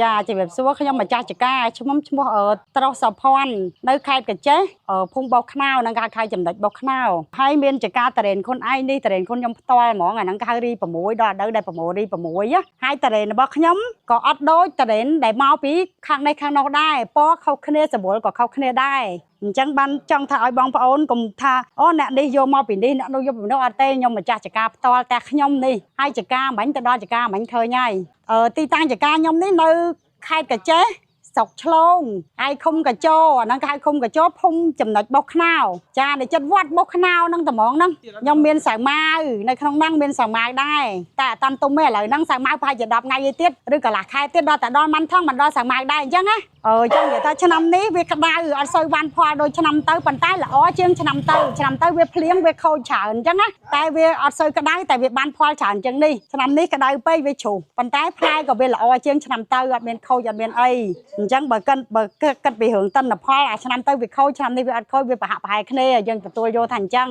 ចាជាវាសួរខ្ញុំម្ចាស់ចកាឈ្មោះត្រុសសុភ័ណ្ឌនៅខេត្តកញ្ចេះភូមិបោកខ្នោនឹងខេត្តចំណុចបោកខ្នោហើយមានចកាតរេនខ្លួនឯងនេះតរេនខ្លួនខ្ញុំផ្ទាល់ហ្មងអាហ្នឹងគេហៅរី6ដល់អដៅដែល6រី6ហើយតរេនរបស់ខ្ញុំក៏អត់ដូចតរេនដែលមកពីខាងនេះខាងនោះដែរពណ៌ខុសគ្នាសម្រួលក៏ខុសគ្នាដែរអញ្ចឹងបានចង់ថាឲ្យបងប្អូនកុំថាអូអ្នកនេះយកមកពីនេះអ្នកនោះយកពីនោះអត់ទេខ្ញុំម្ចាស់ចកាផ្ទាល់តែខ្ញុំនេះហើយចកាមិញទៅដល់ចកាមិញឃើញហើយទីតាំងចកាខ្ញុំនេះនៅខេត្តកញ្ចេះស្រុកឆ្លងហើយឃុំកញ្ជោអាហ្នឹងគេហៅឃុំកញ្ជោភូមិចំណុចបោកខ្នោចានៅចិត្តវត្តបោកខ្នោហ្នឹងត្មងហ្នឹងខ្ញុំមានសាវម៉ាវនៅក្នុងហ្នឹងមានសាវម៉ាវដែរតែអត់តាន់ទុំទេឥឡូវហ្នឹងសាវម៉ាវប្រហែលជា10ថ្ងៃទៀតឬកន្លះខែទៀតដល់តែដល់ម៉ាន់ថងមិនដល់សាវម៉ាវដែរអញ្ចឹងណាចឹងនិយាយថាឆ្នាំនេះវាក្តៅអត់សូវបានផលដូចឆ្នាំទៅប៉ុន្តែល្អជាងឆ្នាំទៅវាភ្លៀងវាខូចច្រើនអញ្ចឹងណាតែវាអត់សូវក្តៅតែវាបានផលច្រើនអញ្ចឹងនេះឆ្នាំនេះក្តៅពេកវាជ្រុះប៉ុន្តែផ្លែក៏វាល្អជាងឆ្នាំទៅអត់មានខូចអត់មានអីអញ្ចឹងបើគិតពីរឿងទិន្នផលអាឆ្នាំទៅវាខូចឆ្នាំនេះវាអត់ខូចវាប្រហាក់ប្រហែលគ្នាយើងទទួលយកថាអញ្ចឹង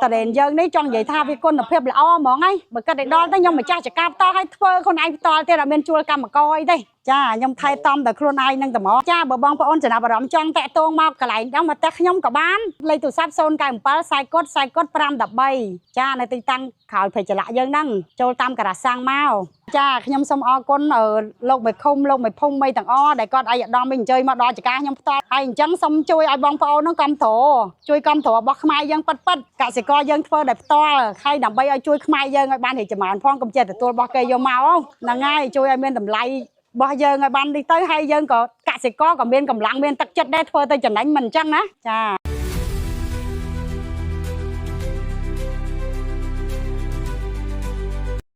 តរេនយើងនេះចង់និយាយថាវាគុណភាពល្អហ្មងហើយបើគិតឲ្យដល់ទៅខ្ញុំម្ចាស់ចកាផ្ទាល់ឲ្យធ្វើខ្លួនឯងផ្ទាល់ទៀតអត់មានជួលកម្មករអីទេចាខ្ញុំថែតំតែខ្លួនឯងនឹងតែមកចាបើបងប្អូនចំណាប់អារម្មណ៍ចង់តាក់ទងមកកន្លែងហ្នឹងមកតែខ្ញុំក៏បានលេខទូរស័ព្ទ097 40 ចានៅទីតាំងក្រោយភេជ្ជៈយើងហ្នឹងចូលតាមការ៉ាសាំងមកចាខ្ញុំសូមអរគុណលោកមេឃុំលោកមេភូមិមីទាំងអស់ដែលគាត់អាយដាមវិញអញ្ជើញមកដល់ចកាខ្ញុំផ្ទាល់ហើយអញ្ចឹងសូមជួយឲ្យបងប្អូនហ្នឹងគ្រប់គ្រងជួយគ្រប់គ្រងរបស់ខ្មែរយើងប៉ិតកសិករយើងធ្វើដោយផ្ទាល់ហើយដើម្បីឲ្យជួយខ្មែរយើងឲ្យបានរីកចម្រើនផងកុំចេះទទួលរបស់គេយកមកហ្នឹងហើយជួយឲ្យមានតម្លៃរបស់យើងឲ្យបាននេះទៅហើយយើងក៏កសិករក៏មានកម្លាំងមានទឹកចិត្តដែរធ្វើទៅចំណេញមិនអញ្ចឹងណាចា